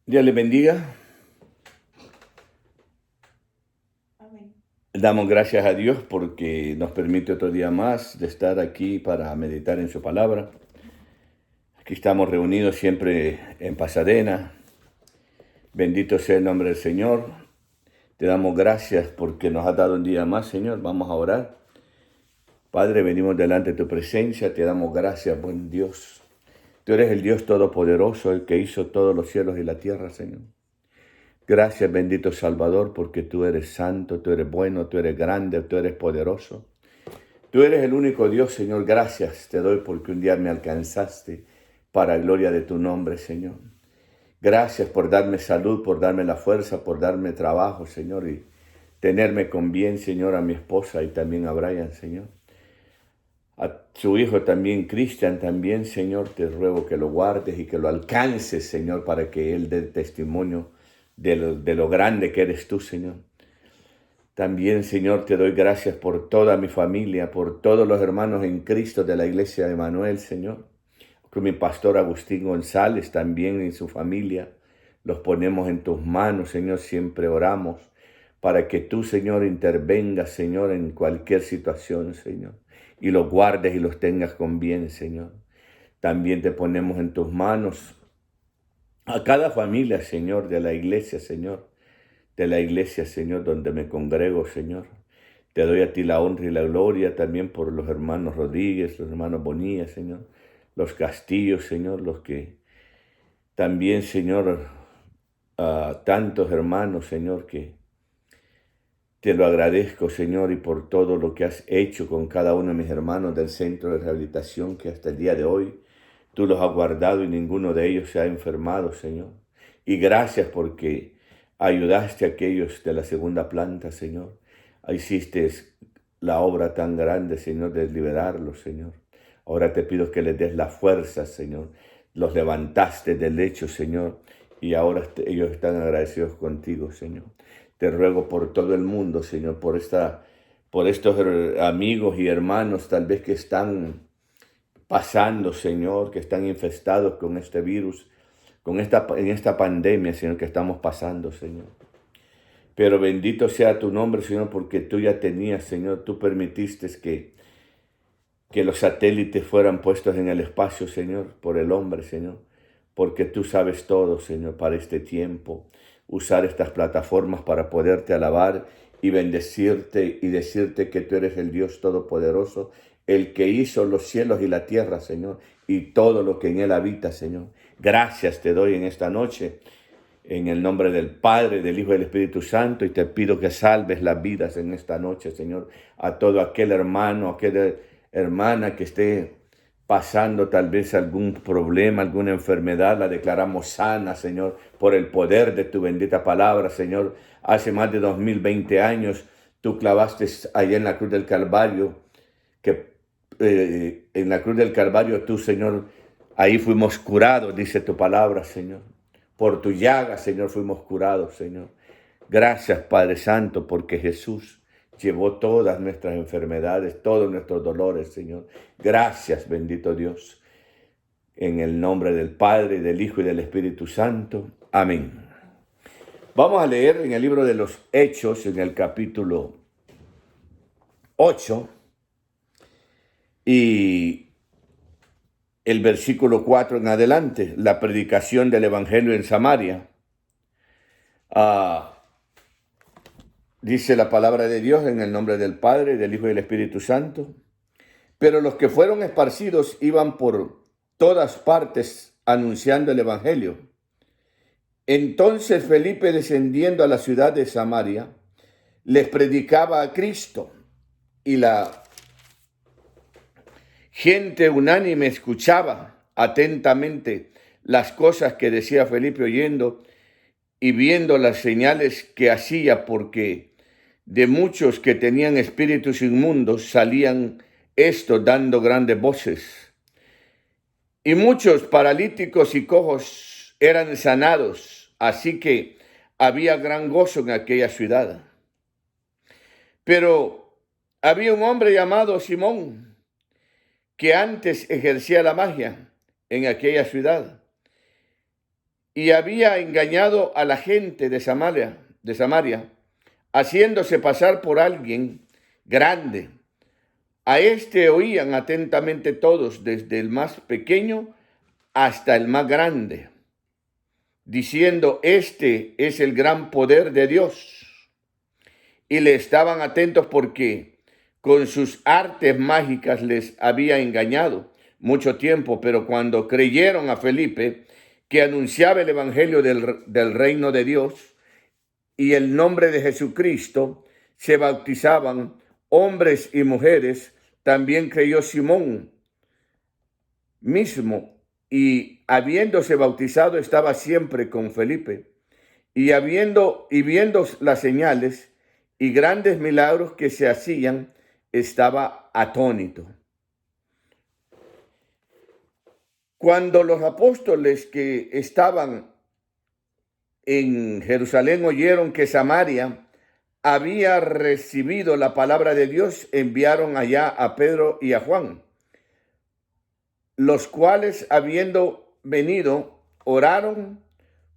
Dios les bendiga. Amén. Damos gracias a Dios porque nos permite otro día más de estar aquí para meditar en su palabra. Aquí estamos reunidos siempre en Pasadena. Bendito sea el nombre del Señor. Te damos gracias porque nos has dado un día más, Señor. Vamos a orar. Padre, venimos delante de tu presencia. Te damos gracias, buen Dios. Tú eres el Dios todopoderoso, el que hizo todos los cielos y la tierra, Señor. Gracias, bendito Salvador, porque tú eres santo, tú eres bueno, tú eres grande, tú eres poderoso. Tú eres el único Dios, Señor. Gracias te doy porque un día me alcanzaste para gloria de tu nombre, Señor. Gracias por darme salud, por darme la fuerza, por darme trabajo, Señor, y tenerme con bien, Señor, a mi esposa y también a Brian, Señor. A su hijo también, Cristian, también, Señor, te ruego que lo guardes y que lo alcances, Señor, para que él dé testimonio de lo grande que eres tú, Señor. También, Señor, te doy gracias por toda mi familia, por todos los hermanos en Cristo de la iglesia de Emanuel, Señor. Con mi pastor Agustín González, también en su familia. Los ponemos en tus manos, Señor, siempre oramos para que tú, Señor, intervengas, Señor, en cualquier situación, Señor, y los guardes y los tengas con bien, Señor. También te ponemos en tus manos a cada familia, Señor, de la iglesia, Señor, donde me congrego, Señor. Te doy a ti la honra y la gloria también por los hermanos Rodríguez, los hermanos Bonilla, Señor, los Castillos, Señor, los que también, Señor, a tantos hermanos, Señor, que te lo agradezco, Señor, y por todo lo que has hecho con cada uno de mis hermanos del centro de rehabilitación, que hasta el día de hoy tú los has guardado y ninguno de ellos se ha enfermado, Señor. Y gracias porque ayudaste a aquellos de la segunda planta, Señor. Hiciste la obra tan grande, Señor, de liberarlos, Señor. Ahora te pido que les des la fuerza, Señor. Los levantaste del lecho, Señor, y ahora ellos están agradecidos contigo, Señor. Te ruego por todo el mundo, Señor, por estos amigos y hermanos tal vez que están pasando, Señor, que están infestados con este virus, en esta pandemia, Señor, que estamos pasando, Señor. Pero bendito sea tu nombre, Señor, porque tú ya tenías, Señor, tú permitiste que los satélites fueran puestos en el espacio, Señor, por el hombre, Señor, porque tú sabes todo, Señor, para este tiempo. Usar estas plataformas para poderte alabar y bendecirte y decirte que tú eres el Dios Todopoderoso, el que hizo los cielos y la tierra, Señor, y todo lo que en él habita, Señor. Gracias te doy en esta noche, en el nombre del Padre, del Hijo y del Espíritu Santo, y te pido que salves las vidas en esta noche, Señor, a todo aquel hermano, aquella hermana que esté pasando tal vez algún problema, alguna enfermedad, la declaramos sana, Señor, por el poder de tu bendita palabra, Señor. Hace más de 2020 años tú clavaste allá en la cruz del Calvario, que en la cruz del Calvario tú, Señor, ahí fuimos curados, dice tu palabra, Señor. Por tu llaga, Señor, fuimos curados, Señor. Gracias, Padre Santo, porque Jesús llevó todas nuestras enfermedades, todos nuestros dolores, Señor. Gracias, bendito Dios. En el nombre del Padre, del Hijo y del Espíritu Santo. Amén. Vamos a leer en el libro de los Hechos, en el capítulo 8 y el versículo 4 en adelante, la predicación del Evangelio en Samaria. Dice la palabra de Dios en el nombre del Padre, del Hijo y del Espíritu Santo. Pero los que fueron esparcidos iban por todas partes anunciando el Evangelio. Entonces Felipe, descendiendo a la ciudad de Samaria, les predicaba a Cristo, y la gente unánime escuchaba atentamente las cosas que decía Felipe, oyendo y viendo las señales que hacía, porque de muchos que tenían espíritus inmundos salían estos dando grandes voces. Y muchos paralíticos y cojos eran sanados, así que había gran gozo en aquella ciudad. Pero había un hombre llamado Simón, que antes ejercía la magia en aquella ciudad, y había engañado a la gente de Samaria, haciéndose pasar por alguien grande. A este oían atentamente todos, desde el más pequeño hasta el más grande, diciendo: este es el gran poder de Dios. Y le estaban atentos porque con sus artes mágicas les había engañado mucho tiempo, pero cuando creyeron a Felipe, que anunciaba el evangelio del reino de Dios y el nombre de Jesucristo, se bautizaban hombres y mujeres. También creyó Simón mismo, y habiéndose bautizado estaba siempre con Felipe, y viendo las señales y grandes milagros que se hacían, estaba atónito. Cuando los apóstoles que estaban en Jerusalén oyeron que Samaria había recibido la palabra de Dios, enviaron allá a Pedro y a Juan, los cuales, habiendo venido, oraron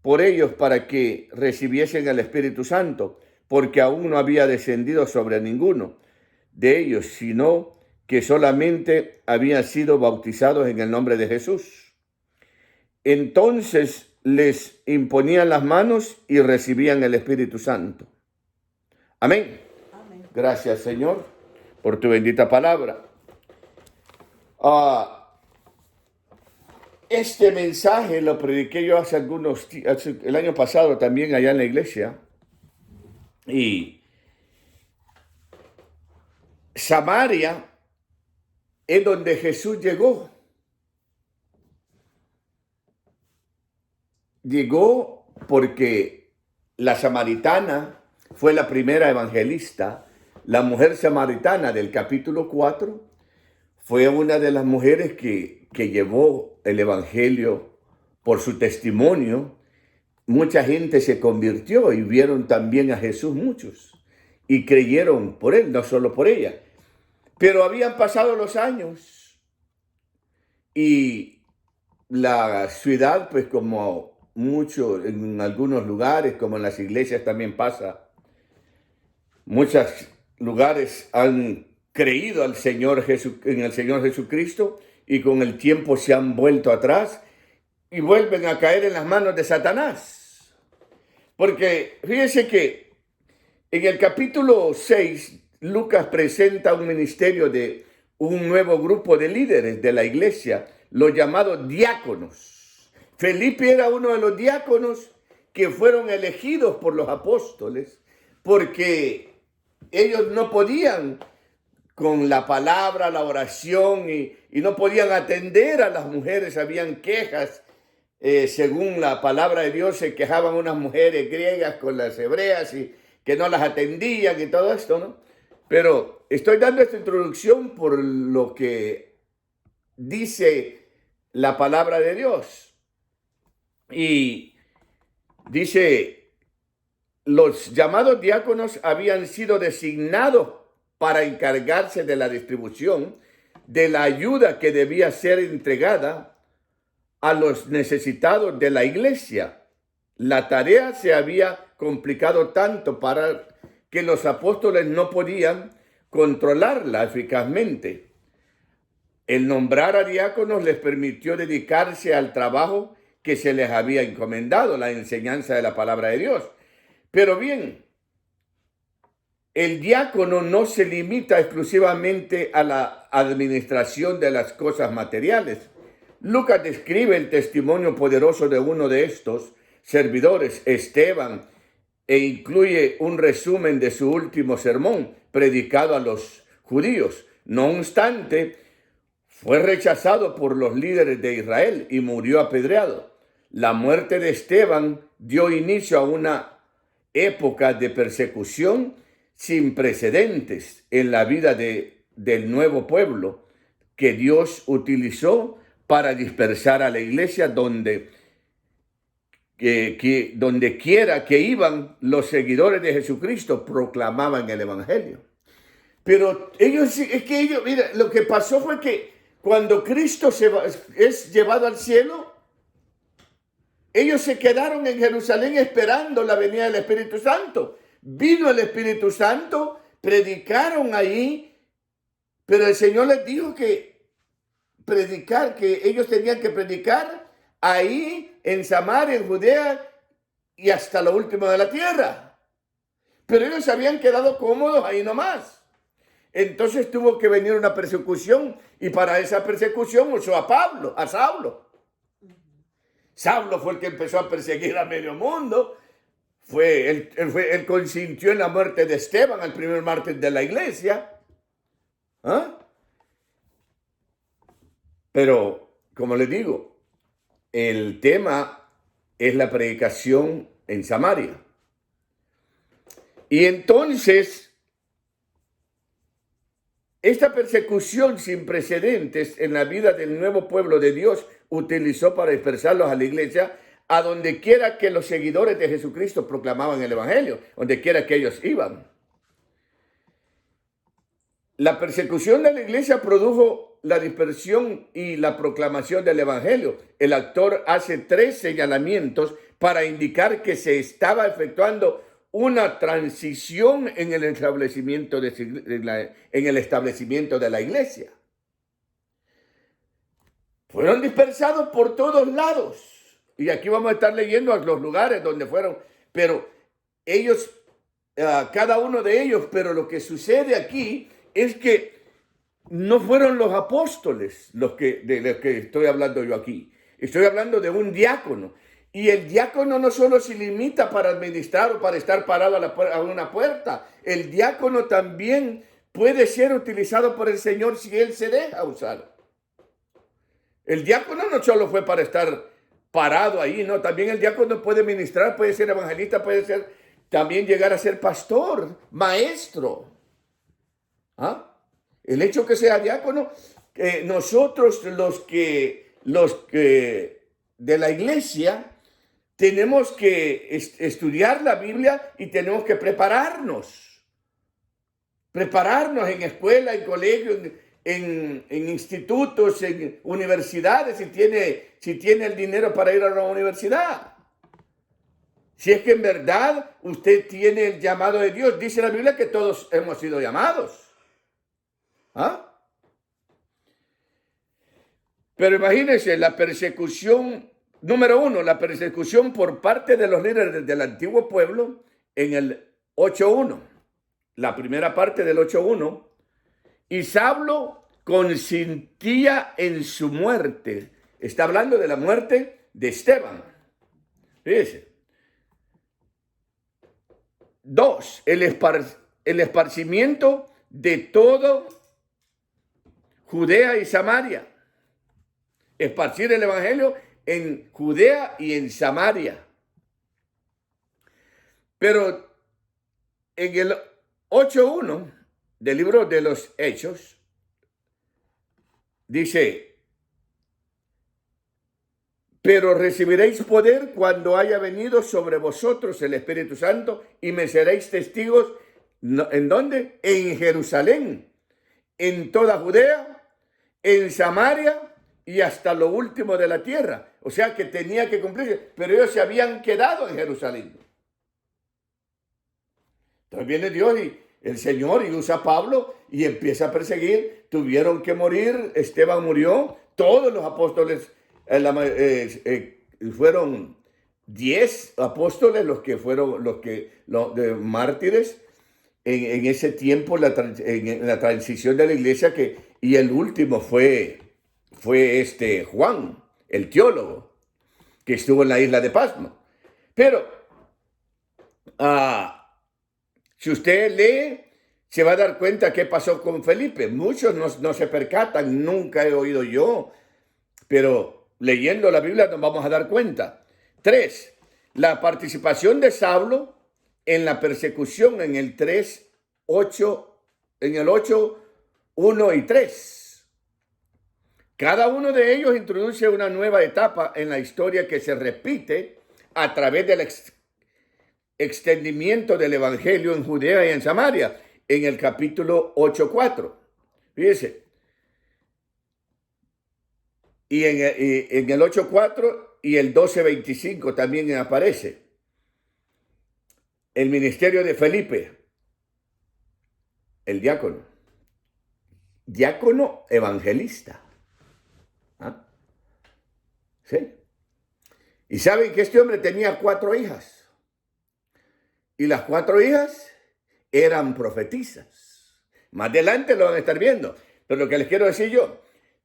por ellos para que recibiesen el Espíritu Santo, porque aún no había descendido sobre ninguno de ellos, sino que solamente habían sido bautizados en el nombre de Jesús. Entonces les imponían las manos y recibían el Espíritu Santo. Amén. Amén. Gracias, Señor, por tu bendita palabra. Este mensaje lo prediqué yo el año pasado también allá en la iglesia. Y Samaria es donde Jesús llegó. Llegó porque la samaritana fue la primera evangelista. La mujer samaritana del capítulo 4 fue una de las mujeres que llevó el evangelio por su testimonio. Mucha gente se convirtió y vieron también a Jesús muchos y creyeron por él, no solo por ella. Pero habían pasado los años y la ciudad, pues como mucho en algunos lugares, como en las iglesias también pasa, muchos lugares han creído en el Señor Jesucristo y con el tiempo se han vuelto atrás y vuelven a caer en las manos de Satanás. Porque fíjense que en el capítulo 6, Lucas presenta un ministerio de un nuevo grupo de líderes de la iglesia, los llamados diáconos. Felipe era uno de los diáconos que fueron elegidos por los apóstoles porque ellos no podían con la palabra, la oración y no podían atender a las mujeres. Habían quejas. Según la palabra de Dios, se quejaban unas mujeres griegas con las hebreas y que no las atendían y todo esto, ¿no? Pero estoy dando esta introducción por lo que dice la palabra de Dios. Y dice: los llamados diáconos habían sido designados para encargarse de la distribución de la ayuda que debía ser entregada a los necesitados de la iglesia. La tarea se había complicado tanto para que los apóstoles no podían controlarla eficazmente. El nombrar a diáconos les permitió dedicarse al trabajo que se les había encomendado, la enseñanza de la palabra de Dios. Pero bien, el diácono no se limita exclusivamente a la administración de las cosas materiales. Lucas describe el testimonio poderoso de uno de estos servidores, Esteban, e incluye un resumen de su último sermón predicado a los judíos. No obstante, fue rechazado por los líderes de Israel y murió apedreado. La muerte de Esteban dio inicio a una época de persecución sin precedentes en la vida del nuevo pueblo que Dios utilizó para dispersar a la iglesia donde quiera que iban los seguidores de Jesucristo, proclamaban el evangelio. Pero mira, lo que pasó fue que cuando Cristo es llevado al cielo, Ellos se quedaron en Jerusalén esperando la venida del Espíritu Santo. Vino el Espíritu Santo, predicaron ahí, pero el Señor les dijo que ellos tenían que predicar ahí en Samaria, en Judea y hasta lo último de la tierra. Pero ellos se habían quedado cómodos ahí nomás. Entonces tuvo que venir una persecución y para esa persecución usó a Saulo. Saulo fue el que empezó a perseguir a medio mundo. Él consintió en la muerte de Esteban, el primer mártir de la iglesia. ¿Ah? Pero, como les digo, el tema es la predicación en Samaria. Y entonces, esta persecución sin precedentes en la vida del nuevo pueblo de Dios utilizó para dispersarlos a la iglesia a donde quiera que los seguidores de Jesucristo proclamaban el evangelio, donde quiera que ellos iban. La persecución de la iglesia produjo la dispersión y la proclamación del evangelio. El autor hace 3 señalamientos para indicar que se estaba efectuando una transición en el establecimiento de la iglesia. Fueron dispersados por todos lados. Y aquí vamos a estar leyendo los lugares donde fueron. Pero ellos, cada uno de ellos, pero lo que sucede aquí es que no fueron los apóstoles de los que estoy hablando yo aquí. Estoy hablando de un diácono. Y el diácono no solo se limita para administrar o para estar parado a una puerta. El diácono también puede ser utilizado por el Señor si Él se deja usar. El diácono no solo fue para estar parado ahí, no. También el diácono puede ministrar, puede ser evangelista, puede ser también llegar a ser pastor, maestro. ¿Ah? El hecho que sea diácono, nosotros los que de la iglesia tenemos que estudiar la Biblia y tenemos que prepararnos en escuela, en colegio, en institutos, en universidades, si tiene el dinero para ir a una universidad. Si es que en verdad usted tiene el llamado de Dios, dice la Biblia que todos hemos sido llamados. ¿Ah? Pero imagínense la persecución, número 1, la persecución por parte de los líderes del antiguo pueblo en el 8.1, la primera parte del 8.1, y Saulo consentía en su muerte. Está hablando de la muerte de Esteban. Fíjense. 2, el esparcimiento de todo Judea y Samaria. Esparcir el evangelio en Judea y en Samaria. Pero en el 8.1 del libro de los Hechos, dice, pero recibiréis poder cuando haya venido sobre vosotros el Espíritu Santo y me seréis testigos, ¿en dónde? En Jerusalén, en toda Judea, en Samaria y hasta lo último de la tierra. O sea que tenía que cumplirse, pero ellos se habían quedado en Jerusalén. Entonces viene Dios y el Señor y usa a Pablo y empieza a perseguir. Tuvieron que morir, Esteban murió, todos los apóstoles, fueron 10 apóstoles los que fueron los mártires en ese tiempo, en la transición de la iglesia, y el último fue Juan, el teólogo, que estuvo en la isla de Pasmo. Pero si usted lee, se va a dar cuenta qué pasó con Felipe. Muchos no se percatan, nunca he oído yo, pero leyendo la Biblia nos vamos a dar cuenta. 3, la participación de Saulo en la persecución en el 8, 1 y 3. Cada uno de ellos introduce una nueva etapa en la historia que se repite a través del extendimiento del evangelio en Judea y en Samaria, en el capítulo 8.4. Fíjese. Y en el 8.4 y el 12:25 también aparece. El ministerio de Felipe, el diácono. Diácono evangelista. ¿Ah? ¿Sí? Y saben que este hombre tenía 4 hijas. Y las 4 hijas eran profetisas. Más adelante lo van a estar viendo. Pero lo que les quiero decir yo,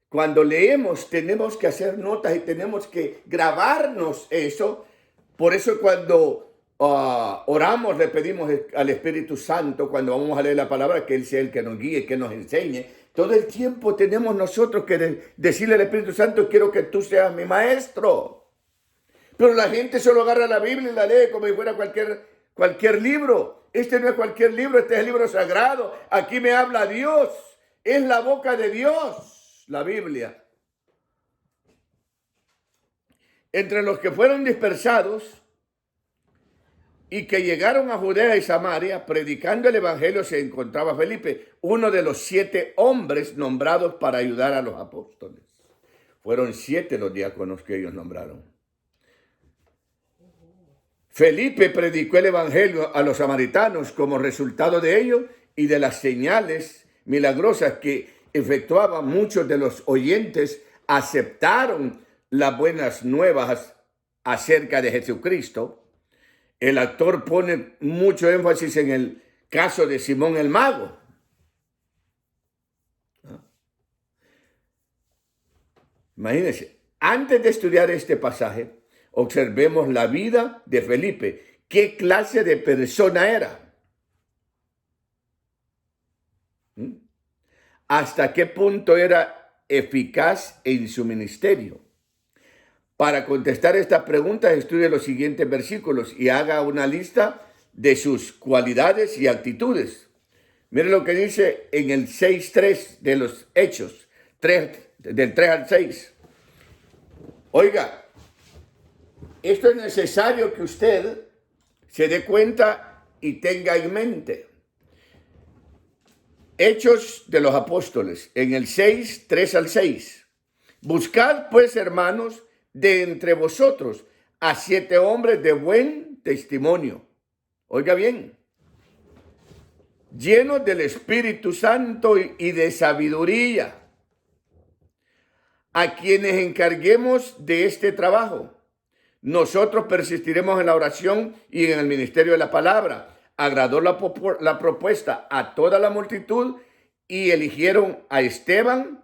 cuando leemos tenemos que hacer notas y tenemos que grabarnos eso. Por eso cuando oramos le pedimos al Espíritu Santo, cuando vamos a leer la palabra, que Él sea el que nos guíe, que nos enseñe. Todo el tiempo tenemos nosotros que decirle al Espíritu Santo, quiero que tú seas mi maestro. Pero la gente solo agarra la Biblia y la lee como si fuera cualquier libro. Este no es cualquier libro, este es el libro sagrado. Aquí me habla Dios. Es la boca de Dios, la Biblia. Entre los que fueron dispersados y que llegaron a Judea y Samaria, predicando el evangelio, se encontraba Felipe, uno de los 7 hombres nombrados para ayudar a los apóstoles. Fueron 7 los diáconos que ellos nombraron. Felipe predicó el evangelio a los samaritanos como resultado de ello y de las señales milagrosas que efectuaban. Muchos de los oyentes aceptaron las buenas nuevas acerca de Jesucristo. El autor pone mucho énfasis en el caso de Simón el Mago. Imagínense, antes de estudiar este pasaje, observemos la vida de Felipe. ¿Qué clase de persona era? ¿Hasta qué punto era eficaz en su ministerio? Para contestar estas preguntas, estudie los siguientes versículos y haga una lista de sus cualidades y actitudes. Mire lo que dice en el 6:3 de los Hechos, del 3 al 6. Oiga, esto es necesario que usted se dé cuenta y tenga en mente. Hechos de los Apóstoles, en el 6:3 al 6. Buscad pues, hermanos, de entre vosotros a 7 hombres de buen testimonio. Oiga bien, llenos del Espíritu Santo y de sabiduría, a quienes encarguemos de este trabajo. Nosotros persistiremos en la oración y en el ministerio de la palabra. Agradó la propuesta a toda la multitud y eligieron a Esteban,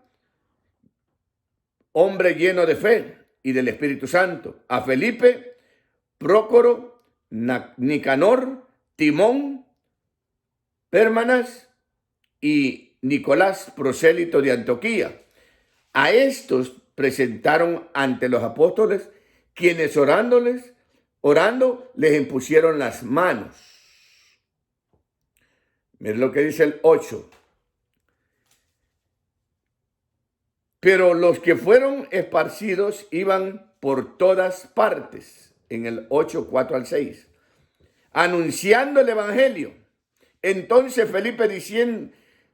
hombre lleno de fe y del Espíritu Santo, a Felipe, Prócoro, Nicanor, Timón, Pérmanas y Nicolás, prosélito de Antioquía. A estos presentaron ante los apóstoles, quienes orando les impusieron las manos. Miren lo que dice el 8. Pero los que fueron esparcidos iban por todas partes, en el 8:4 al 6, anunciando el evangelio. Entonces Felipe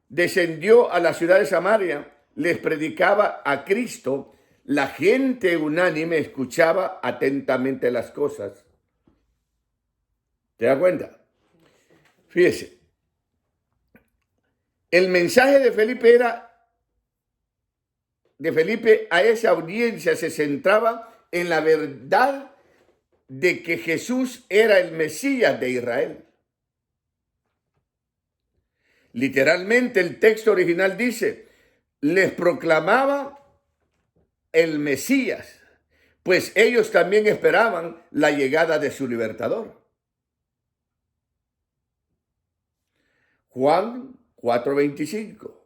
descendió a la ciudad de Samaria, les predicaba a Cristo. La gente unánime escuchaba atentamente las cosas. ¿Te das cuenta? Fíjese, el mensaje de Felipe a esa audiencia se centraba en la verdad de que Jesús era el Mesías de Israel. Literalmente el texto original dice, les proclamaba el Mesías, pues ellos también esperaban la llegada de su libertador. Juan 4:25.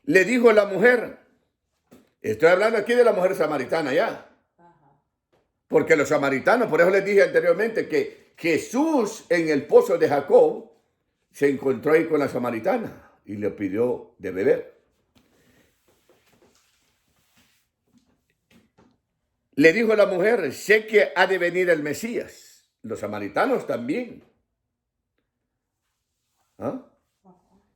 Le dijo la mujer, estoy hablando aquí de la mujer samaritana ya, porque los samaritanos, por eso les dije anteriormente que Jesús en el pozo de Jacob se encontró ahí con la samaritana y le pidió de beber. Le dijo la mujer, sé que ha de venir el Mesías. Los samaritanos también. ¿Ah?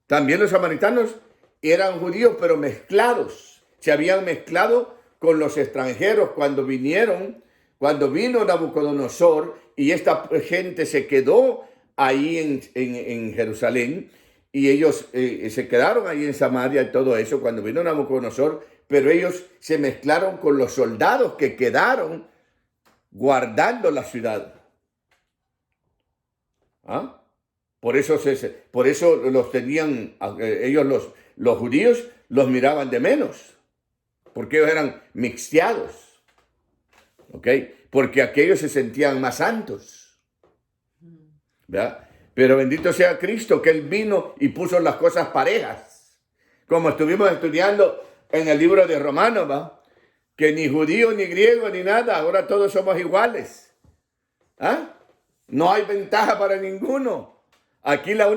También los samaritanos eran judíos, pero mezclados. Se habían mezclado con los extranjeros cuando vino Nabucodonosor y esta gente se quedó ahí en Jerusalén y ellos se quedaron ahí en Samaria y todo eso cuando vino Nabucodonosor, pero ellos se mezclaron con los soldados que quedaron guardando la ciudad. ¿Ah? Por eso los tenían, los judíos los miraban de menos, porque ellos eran mixteados, ¿ok? Porque aquellos se sentían más santos, ¿verdad? Pero bendito sea Cristo, que Él vino y puso las cosas parejas, como estuvimos estudiando en el libro de Romanos, ¿va? Que ni judío, ni griego, ni nada, ahora todos somos iguales. ¿Ah? No hay ventaja para ninguno. Aquí lo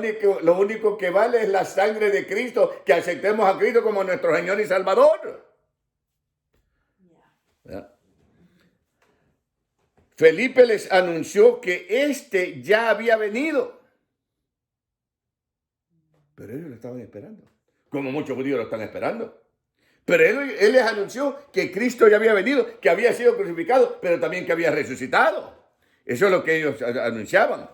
único que vale es la sangre de Cristo, que aceptemos a Cristo como nuestro Señor y Salvador. ¿Ya? Felipe les anunció que éste ya había venido. Pero ellos lo estaban esperando, como muchos judíos lo están esperando. Pero él les anunció que Cristo ya había venido, que había sido crucificado, pero también que había resucitado. Eso es lo que ellos anunciaban.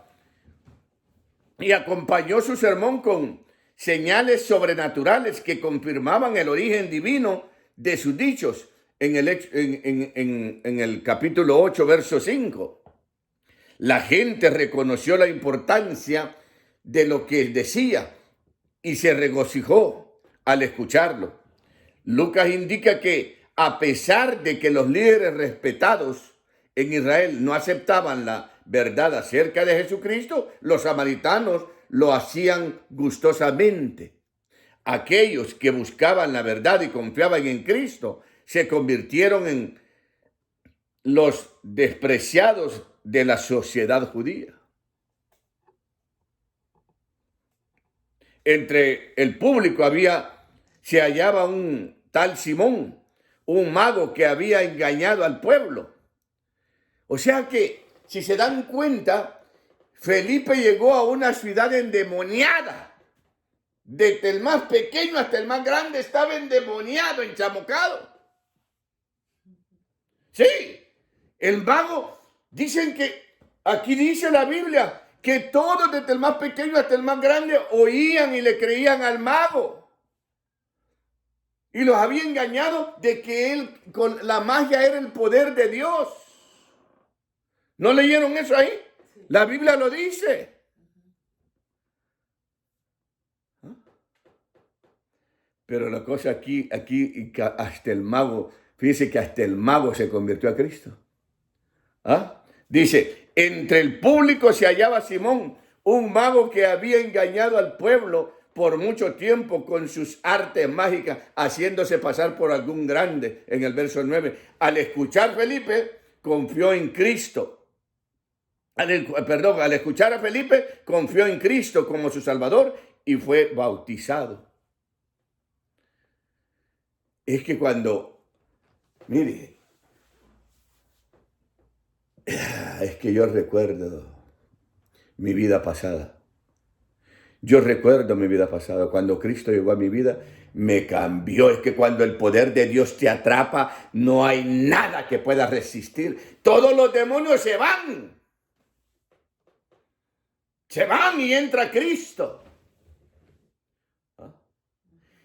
Y acompañó su sermón con señales sobrenaturales que confirmaban el origen divino de sus dichos en el capítulo 8, verso 5. La gente reconoció la importancia de lo que él decía y se regocijó al escucharlo. Lucas indica que a pesar de que los líderes respetados en Israel no aceptaban la verdad acerca de Jesucristo, los samaritanos lo hacían gustosamente. Aquellos que buscaban la verdad y confiaban en Cristo se convirtieron en los despreciados de la sociedad judía. Entre el público se hallaba un tal Simón, un mago que había engañado al pueblo. O sea que, si se dan cuenta, Felipe llegó a una ciudad endemoniada. Desde el más pequeño hasta el más grande estaba endemoniado, enchamocado. Sí, el mago, dicen que, aquí dice la Biblia, que todos, desde el más pequeño hasta el más grande, oían y le creían al mago. Y los había engañado de que él, con la magia, era el poder de Dios. ¿No leyeron eso ahí? La Biblia lo dice. Pero la cosa aquí hasta el mago, fíjese que hasta el mago se convirtió a Cristo. ¿Ah? Dice, entre el público se hallaba Simón, un mago que había engañado al pueblo por mucho tiempo con sus artes mágicas, haciéndose pasar por algún grande, en el verso 9. Al escuchar Felipe, confió en Cristo. Al escuchar a Felipe, confió en Cristo como su Salvador y fue bautizado. Es que mire, es que yo recuerdo mi vida pasada. Yo recuerdo mi vida pasada. Cuando Cristo llegó a mi vida, me cambió. Es que cuando el poder de Dios te atrapa, no hay nada que pueda resistir. Todos los demonios se van. Se van y entra Cristo. ¿Ah?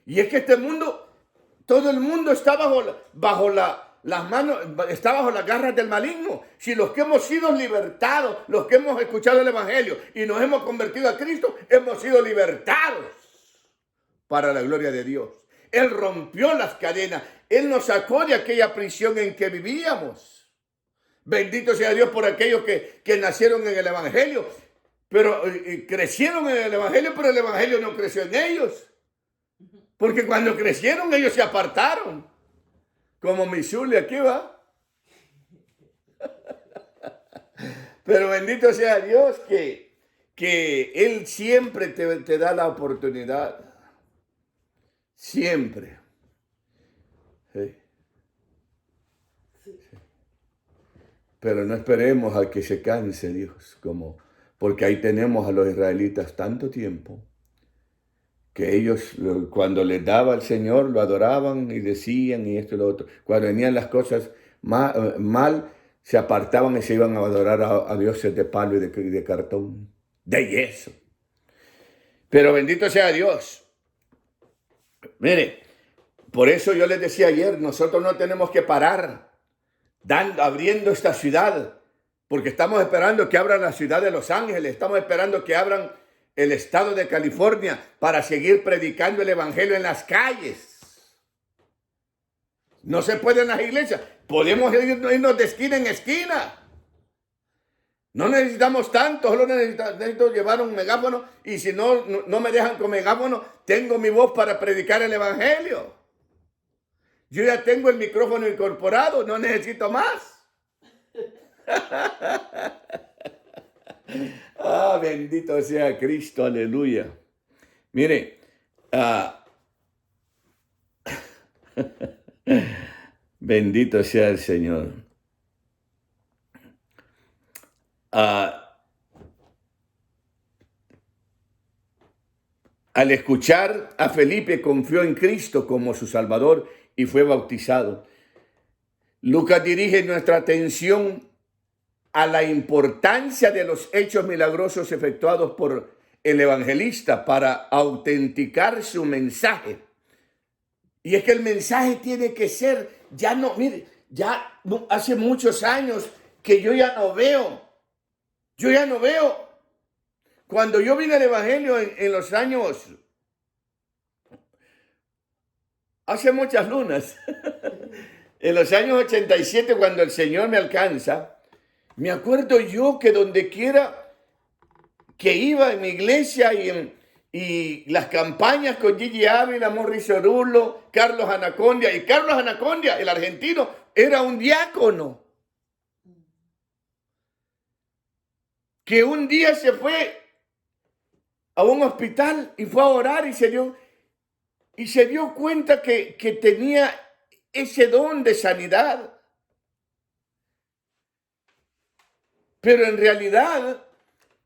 Y es que este mundo, todo el mundo está bajo las manos, está bajo las garras del maligno. Si los que hemos sido libertados, los que hemos escuchado el Evangelio y nos hemos convertido a Cristo, hemos sido libertados para la gloria de Dios. Él rompió las cadenas. Él nos sacó de aquella prisión en que vivíamos. Bendito sea Dios por aquellos que nacieron en el Evangelio. Pero crecieron en el Evangelio, pero el Evangelio no creció en ellos. Porque cuando crecieron, ellos se apartaron. Como mi Zulia, aquí va. Pero bendito sea Dios que Él siempre te da la oportunidad. Siempre. Sí. Pero no esperemos a que se canse Dios, porque ahí tenemos a los israelitas tanto tiempo que ellos cuando les daba el Señor lo adoraban y decían y esto y lo otro. Cuando venían las cosas mal, se apartaban y se iban a adorar a dioses de palo y de cartón, de yeso. Pero bendito sea Dios. Mire, por eso yo les decía ayer, nosotros no tenemos que parar abriendo esta ciudad, porque estamos esperando que abran la ciudad de Los Ángeles, estamos esperando que abran el estado de California para seguir predicando el evangelio en las calles. No se puede en las iglesias, podemos irnos de esquina en esquina. No necesitamos tanto, solo necesito llevar un megáfono y si no me dejan con megáfono, tengo mi voz para predicar el evangelio. Yo ya tengo el micrófono incorporado, no necesito más. Bendito sea Cristo, aleluya. Mire, bendito sea el Señor. Al escuchar a Felipe, confió en Cristo como su Salvador y fue bautizado. Lucas dirige nuestra atención a la importancia de los hechos milagrosos efectuados por el evangelista para autenticar su mensaje. Y es que el mensaje tiene que ser, ya hace muchos años que yo ya no veo. Cuando yo vine al evangelio en los años, hace muchas lunas, en los años 87, cuando el Señor me alcanza, me acuerdo yo que donde quiera que iba en mi iglesia y las campañas con Gigi Ávila, Morris Orulo, Carlos Anacondia, y Carlos Anacondia, el argentino, era un diácono que un día se fue a un hospital y fue a orar y se dio cuenta que tenía ese don de sanidad. Pero en realidad,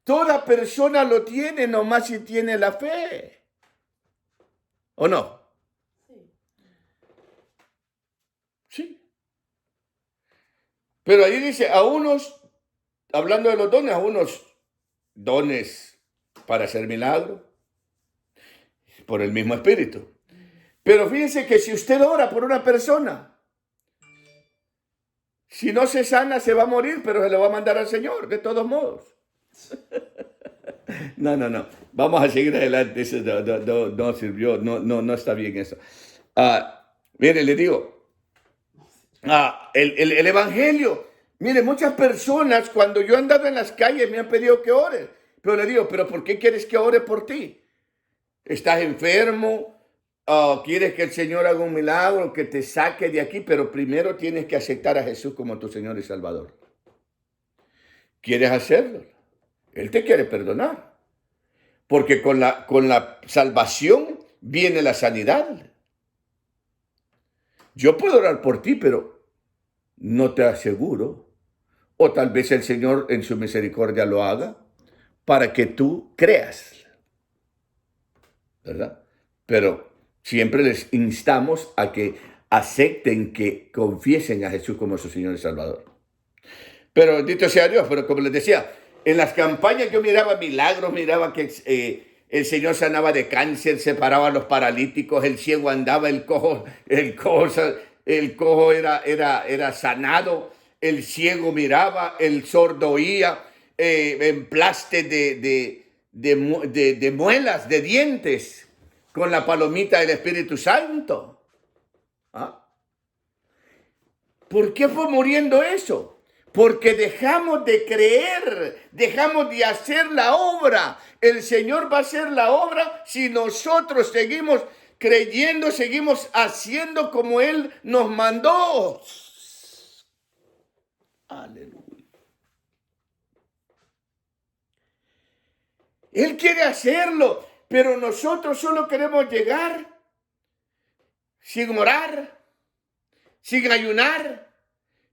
toda persona lo tiene, nomás si tiene la fe. ¿O no? Sí. Pero ahí dice, a unos, hablando de los dones, a unos dones para hacer milagros, por el mismo espíritu. Pero fíjense que si usted ora por una persona, si no se sana, se va a morir, pero se lo va a mandar al Señor, de todos modos. No. Vamos a seguir adelante. Eso no sirvió, no está bien eso. Mire, le digo, el evangelio. Mire, muchas personas, cuando yo andaba en las calles, me han pedido que ore. Pero le digo, ¿pero por qué quieres que ore por ti? ¿Estás enfermo? ¿Quieres que el Señor haga un milagro, que te saque de aquí? Pero primero tienes que aceptar a Jesús como tu Señor y Salvador. ¿Quieres hacerlo? Él te quiere perdonar. Porque con la salvación viene la sanidad. Yo puedo orar por ti, pero no te aseguro. O tal vez el Señor en su misericordia lo haga para que tú creas. ¿Verdad? Pero siempre les instamos a que acepten, que confiesen a Jesús como su Señor y Salvador. Pero bendito sea Dios, pero como les decía, en las campañas yo miraba milagros, miraba que el Señor sanaba de cáncer, separaba a los paralíticos, el ciego andaba, el cojo era sanado, el ciego miraba, el sordo oía, emplaste de muelas, de dientes, con la palomita del Espíritu Santo. ¿Por qué fue muriendo eso? Porque dejamos de creer, dejamos de hacer la obra. El Señor va a hacer la obra si nosotros seguimos creyendo, seguimos haciendo como Él nos mandó. Aleluya. Él quiere hacerlo, pero nosotros solo queremos llegar sin orar, sin ayunar.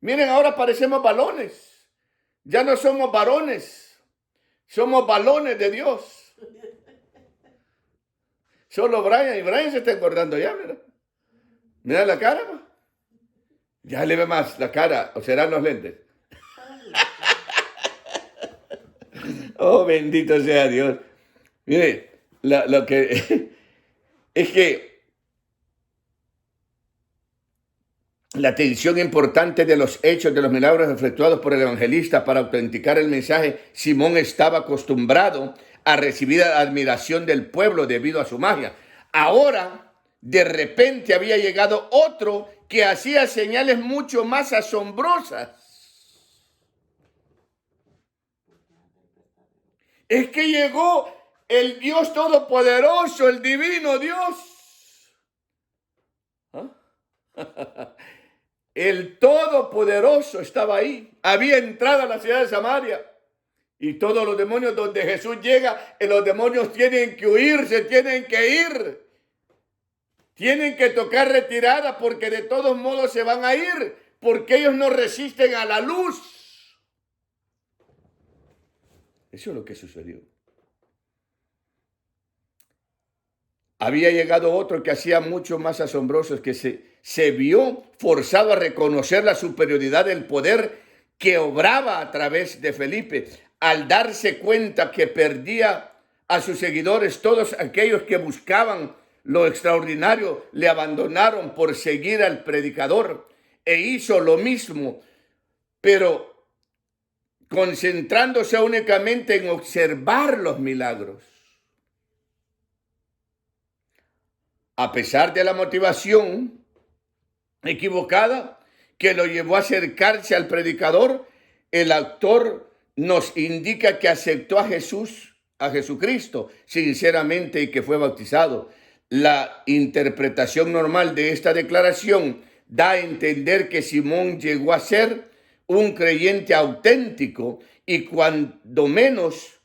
Miren, ahora parecemos balones. Ya no somos varones, somos balones de Dios. Solo Brian, y Brian se está engordando ya, mira. Mira la cara, pues. Ya le ve más la cara, o serán los lentes. Oh, bendito sea Dios. Mire, lo que es que la atención importante de los hechos, de los milagros efectuados por el evangelista para autenticar el mensaje, Simón estaba acostumbrado a recibir la admiración del pueblo debido a su magia. Ahora, de repente había llegado otro que hacía señales mucho más asombrosas. Es que llegó el Dios Todopoderoso, el divino Dios. ¿Ah? El Todopoderoso estaba ahí. Había entrado a la ciudad de Samaria. Y todos los demonios, donde Jesús llega, los demonios tienen que huir, se tienen que ir. Tienen que tocar retirada porque de todos modos se van a ir, porque ellos no resisten a la luz. Eso es lo que sucedió. Había llegado otro que hacía mucho más asombroso, que se vio forzado a reconocer la superioridad del poder que obraba a través de Felipe. Al darse cuenta que perdía a sus seguidores, todos aquellos que buscaban lo extraordinario le abandonaron por seguir al predicador, e hizo lo mismo, pero concentrándose únicamente en observar los milagros. A pesar de la motivación equivocada que lo llevó a acercarse al predicador, el autor nos indica que aceptó a Jesucristo, sinceramente, y que fue bautizado. La interpretación normal de esta declaración da a entender que Simón llegó a ser un creyente auténtico y cuando menos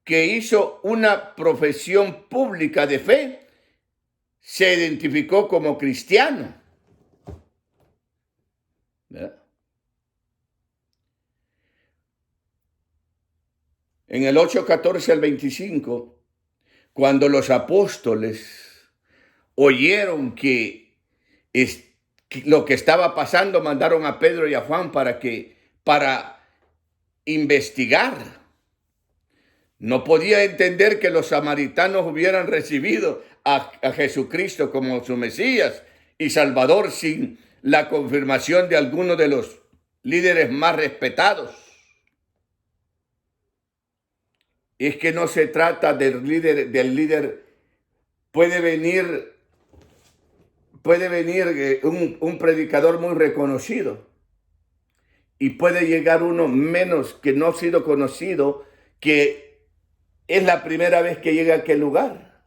que hizo una profesión pública de fe, se identificó como cristiano. ¿Verdad? En el 8:14 al 25, cuando los apóstoles oyeron que lo que estaba pasando, mandaron a Pedro y a Juan para investigar. No podía entender que los samaritanos hubieran recibido a Jesucristo como su Mesías y Salvador sin la confirmación de alguno de los líderes más respetados. Es que no se trata del líder. Puede venir un predicador muy reconocido y puede llegar uno menos que no ha sido conocido, que es la primera vez que llega a aquel lugar.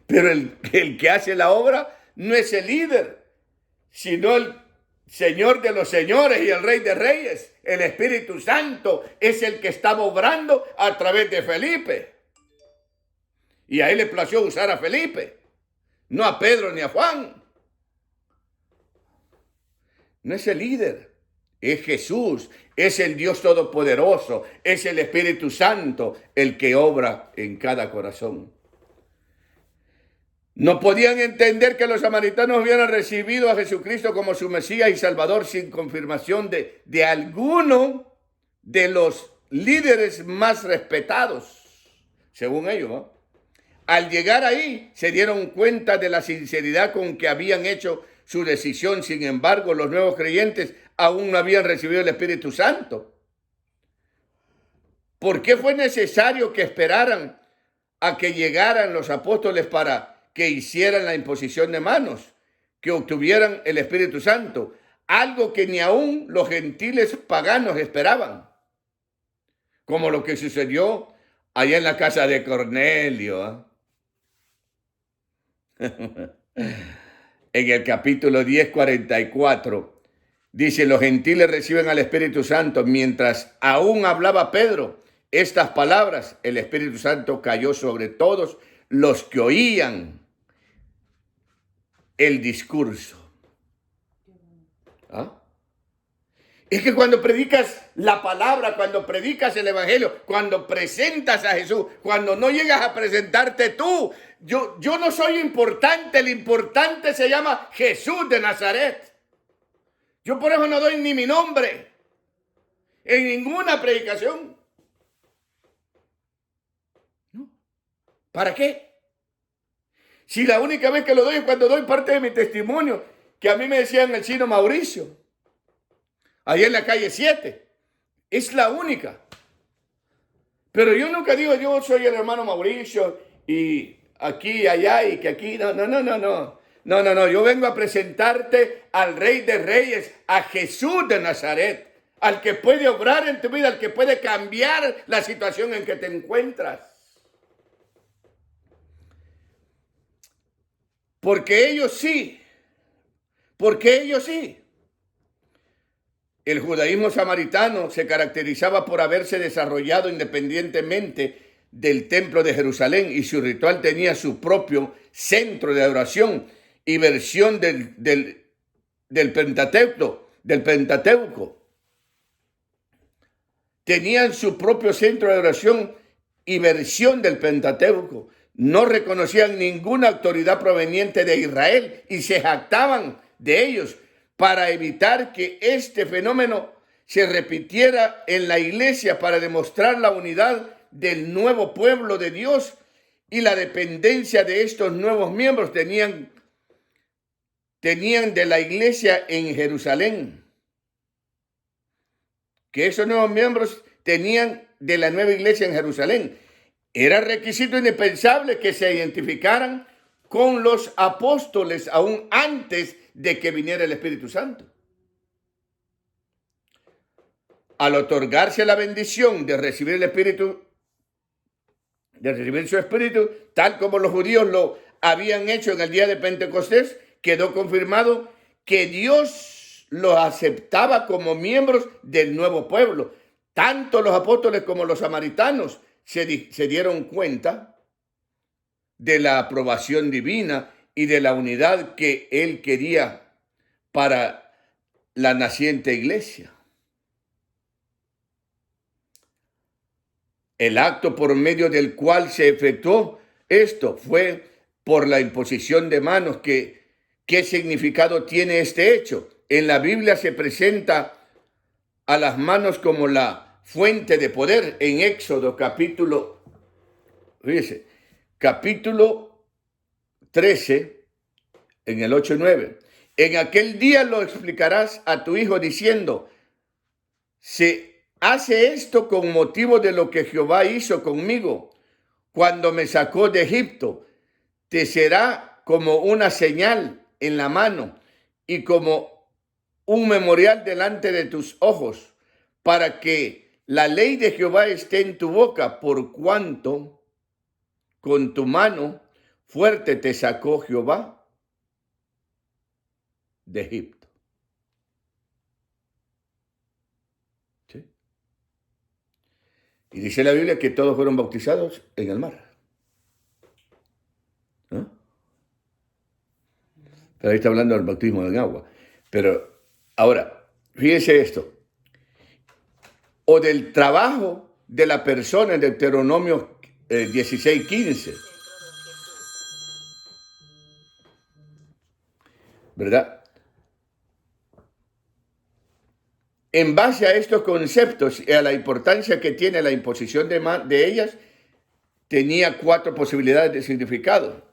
Pero el que hace la obra no es el líder, sino el Señor de los señores y el Rey de reyes. El Espíritu Santo es el que estaba obrando a través de Felipe. Y a él le plació usar a Felipe, no a Pedro ni a Juan. No es el líder, es Jesús, es el Dios Todopoderoso, es el Espíritu Santo el que obra en cada corazón. No podían entender que los samaritanos hubieran recibido a Jesucristo como su Mesías y Salvador sin confirmación de alguno de los líderes más respetados, según ellos, ¿no? Al llegar ahí, se dieron cuenta de la sinceridad con que habían hecho su decisión. Sin embargo, los nuevos creyentes aún no habían recibido el Espíritu Santo. ¿Por qué fue necesario que esperaran a que llegaran los apóstoles para que hicieran la imposición de manos, que obtuvieran el Espíritu Santo? Algo que ni aún los gentiles paganos esperaban, como lo que sucedió allá en la casa de Cornelio, ¿eh? En el capítulo 10:44 dice: los gentiles reciben al Espíritu Santo. Mientras aún hablaba Pedro estas palabras, el Espíritu Santo cayó sobre todos los que oían el discurso. ¿Ah? Es que cuando predicas la palabra, cuando predicas el evangelio, cuando presentas a Jesús, cuando no llegas a presentarte tú, yo no soy importante, el importante se llama Jesús de Nazaret. Yo por eso no doy ni mi nombre en ninguna predicación. ¿No? ¿Para qué? Si la única vez que lo doy es cuando doy parte de mi testimonio, que a mí me decían el chino Mauricio, ahí en la calle 7. Es la única. Pero yo nunca digo, yo soy el hermano Mauricio y aquí, allá y que aquí. No. Yo vengo a presentarte al Rey de Reyes, a Jesús de Nazaret, al que puede obrar en tu vida, al que puede cambiar la situación en que te encuentras. Porque ellos sí. El judaísmo samaritano se caracterizaba por haberse desarrollado independientemente del templo de Jerusalén y su ritual tenía su propio centro de adoración y versión del Pentateuco. Tenían su propio centro de adoración y versión del Pentateuco. No reconocían ninguna autoridad proveniente de Israel y se jactaban de ellos para evitar que este fenómeno se repitiera en la iglesia, para demostrar la unidad del nuevo pueblo de Dios y la dependencia de estos nuevos miembros. Tenían de la iglesia en Jerusalén, que esos nuevos miembros tenían de la nueva iglesia en Jerusalén. Era requisito indispensable que se identificaran con los apóstoles aún antes de que viniera el Espíritu Santo. Al otorgarse la bendición de recibir el Espíritu, de recibir su Espíritu, tal como los judíos lo habían hecho en el día de Pentecostés, quedó confirmado que Dios los aceptaba como miembros del nuevo pueblo. Tanto los apóstoles como los samaritanos se dieron cuenta de la aprobación divina y de la unidad que él quería para la naciente iglesia. El acto por medio del cual se efectuó esto fue por la imposición de manos. ¿Qué significado tiene este hecho? En la Biblia se presenta a las manos como la fuente de poder. En Éxodo capítulo 13, en el 8 y 9. En aquel día lo explicarás a tu hijo diciendo, se hace esto con motivo de lo que Jehová hizo conmigo cuando me sacó de Egipto. Te será como una señal en la mano y como un memorial delante de tus ojos, para que la ley de Jehová esté en tu boca, por cuanto con tu mano fuerte te sacó Jehová de Egipto. ¿Sí? Y dice la Biblia que todos fueron bautizados en el mar. ¿No? Pero ahí está hablando del bautismo en agua. Pero ahora, fíjense esto. O del trabajo de la persona en Deuteronomio 16:15. ¿Verdad? En base a estos conceptos y a la importancia que tiene la imposición de ellas, tenía 4 posibilidades de significado.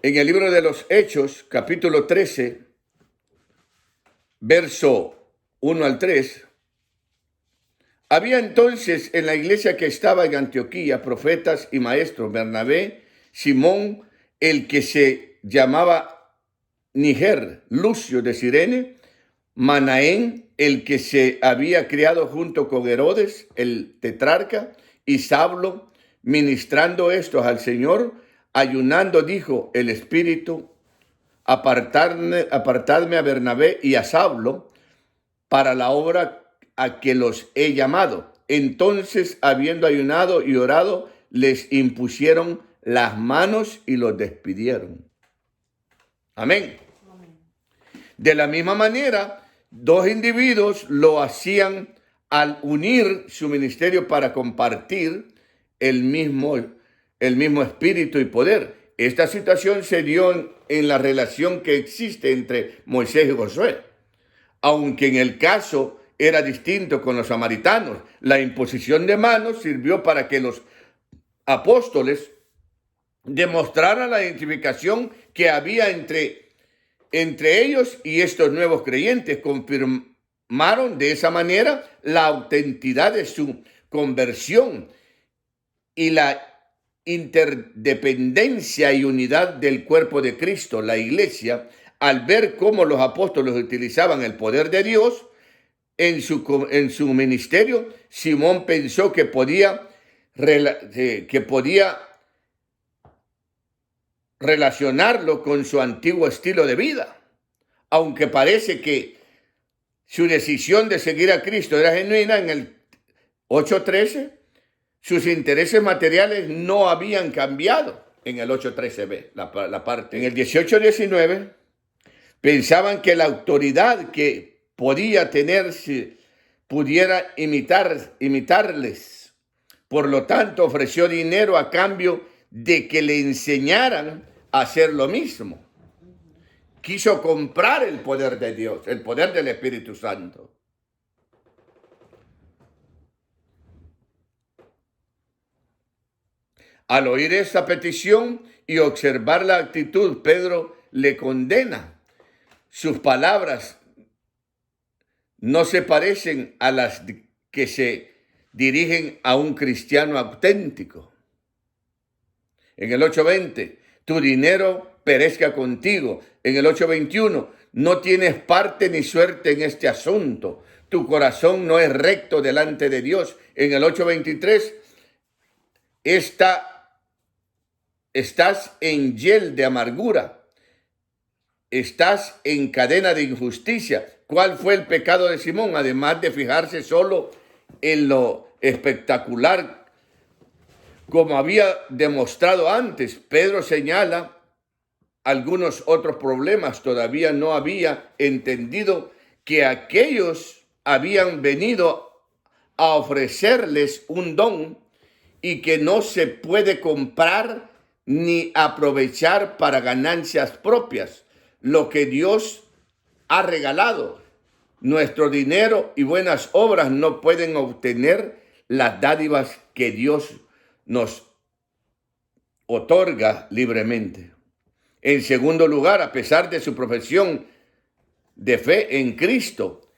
En el libro de los Hechos, capítulo 13, verso 1 al 3, había entonces en la iglesia que estaba en Antioquía profetas y maestros: Bernabé, Simón, el que se llamaba Níger, Lucio de Cirene, Manaén, el que se había criado junto con Herodes, el tetrarca, y Saulo. Ministrando estos al Señor, ayunando, dijo el Espíritu, apartadme a Bernabé y a Saulo para la obra a que los he llamado. Entonces, habiendo ayunado y orado, les impusieron las manos y los despidieron. Amén. Amén. De la misma manera, dos individuos lo hacían al unir su ministerio para compartir el mismo espíritu y poder. Esta situación se dio en la relación que existe entre Moisés y Josué. Aunque en el caso era distinto con los samaritanos, la imposición de manos sirvió para que los apóstoles demostraran la identificación que había entre ellos y estos nuevos creyentes. Confirmaron de esa manera la autenticidad de su conversión y la interdependencia y unidad del cuerpo de Cristo, la iglesia. Al ver cómo los apóstoles utilizaban el poder de Dios en su ministerio, Simón pensó que podía relacionarlo con su antiguo estilo de vida. Aunque parece que su decisión de seguir a Cristo era genuina, en el 8:13, sus intereses materiales no habían cambiado. En el 8:13b, la parte. En el 18:19, pensaban que la autoridad que podía tener si pudiera imitarles. Por lo tanto, ofreció dinero a cambio de que le enseñaran a hacer lo mismo. Quiso comprar el poder de Dios, el poder del Espíritu Santo. Al oír esta petición y observar la actitud, Pedro le condena. Sus palabras no se parecen a las que se dirigen a un cristiano auténtico. En el 8:20, tu dinero perezca contigo. En el 8:21, no tienes parte ni suerte en este asunto. Tu corazón no es recto delante de Dios. En el 8:23, estás en hiel de amargura. Estás en cadena de injusticia. ¿Cuál fue el pecado de Simón? Además de fijarse solo en lo espectacular, como había demostrado antes, Pedro señala algunos otros problemas. Todavía no había entendido que aquellos habían venido a ofrecerles un don y que no se puede comprar ni aprovechar para ganancias propias. Lo que Dios ha regalado, nuestro dinero y buenas obras no pueden obtener las dádivas que Dios nos otorga libremente. En segundo lugar, a pesar de su profesión de fe en Cristo,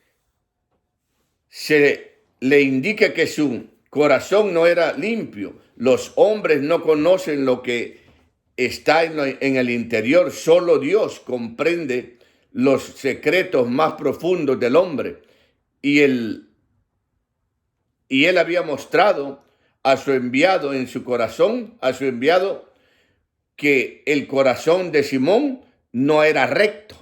se le indica que su corazón no era limpio. Los hombres no conocen lo que está en el interior. Solo Dios comprende los secretos más profundos del hombre. Y él había mostrado a su enviado en su corazón, a su enviado, que el corazón de Simón no era recto.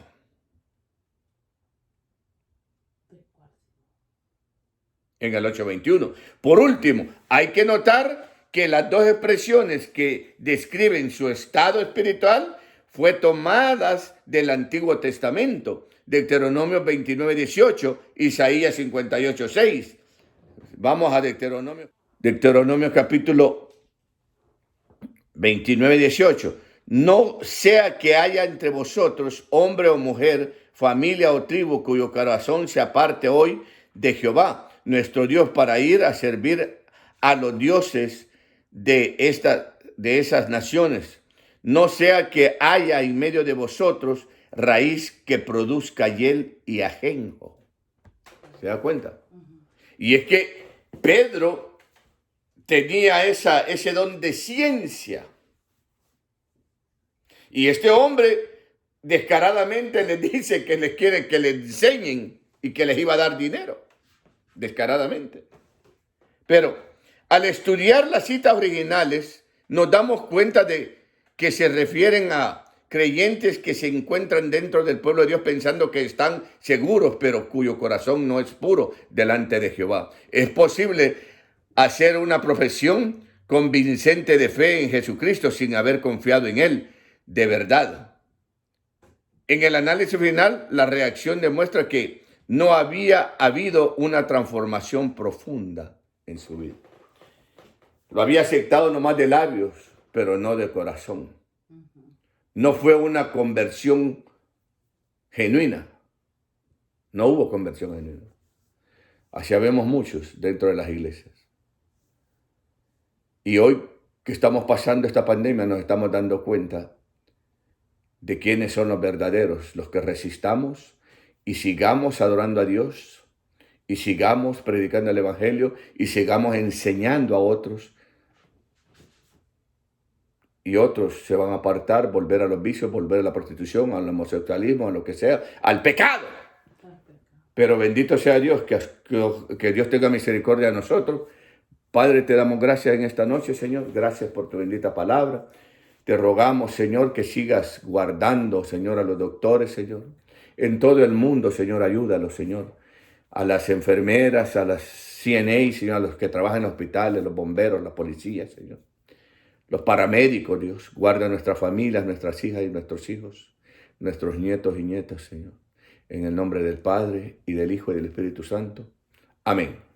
En el 8:21. Por último, hay que notar que las dos expresiones que describen su estado espiritual fue tomadas del Antiguo Testamento, Deuteronomio 29:18, Isaías 58:6. Vamos a Deuteronomio capítulo 29:18. No sea que haya entre vosotros hombre o mujer, familia o tribu, cuyo corazón se aparte hoy de Jehová, nuestro Dios, para ir a servir a los dioses de esas naciones. No sea que haya en medio de vosotros raíz que produzca hiel y ajenjo. ¿Se da cuenta? Y es que Pedro tenía ese don de ciencia. Y este hombre descaradamente les dice que les quiere que le enseñen y que les iba a dar dinero. Descaradamente. Pero al estudiar las citas originales, nos damos cuenta de que se refieren a creyentes que se encuentran dentro del pueblo de Dios pensando que están seguros, pero cuyo corazón no es puro delante de Jehová. Es posible hacer una profesión convincente de fe en Jesucristo sin haber confiado en Él de verdad. En el análisis final, la reacción demuestra que no había habido una transformación profunda en su vida. Lo había aceptado nomás de labios, pero no de corazón. No fue una conversión genuina. No hubo conversión genuina. Así vemos muchos dentro de las iglesias. Y hoy que estamos pasando esta pandemia nos estamos dando cuenta de quiénes son los verdaderos, los que resistamos y sigamos adorando a Dios y sigamos predicando el Evangelio y sigamos enseñando a otros. Y otros se van a apartar, volver a los vicios, volver a la prostitución, al homosexualismo, a lo que sea, al pecado. Pero bendito sea Dios, que Dios tenga misericordia de nosotros. Padre, te damos gracias en esta noche, Señor. Gracias por tu bendita palabra. Te rogamos, Señor, que sigas guardando, Señor, a los doctores, Señor. En todo el mundo, Señor, ayúdalos, Señor. A las enfermeras, a las CNA, Señor, a los que trabajan en hospitales, los bomberos, la policía, Señor. Los paramédicos, Dios. Guarda nuestras familias, nuestras hijas y nuestros hijos, nuestros nietos y nietas, Señor. En el nombre del Padre, y del Hijo, y del Espíritu Santo. Amén.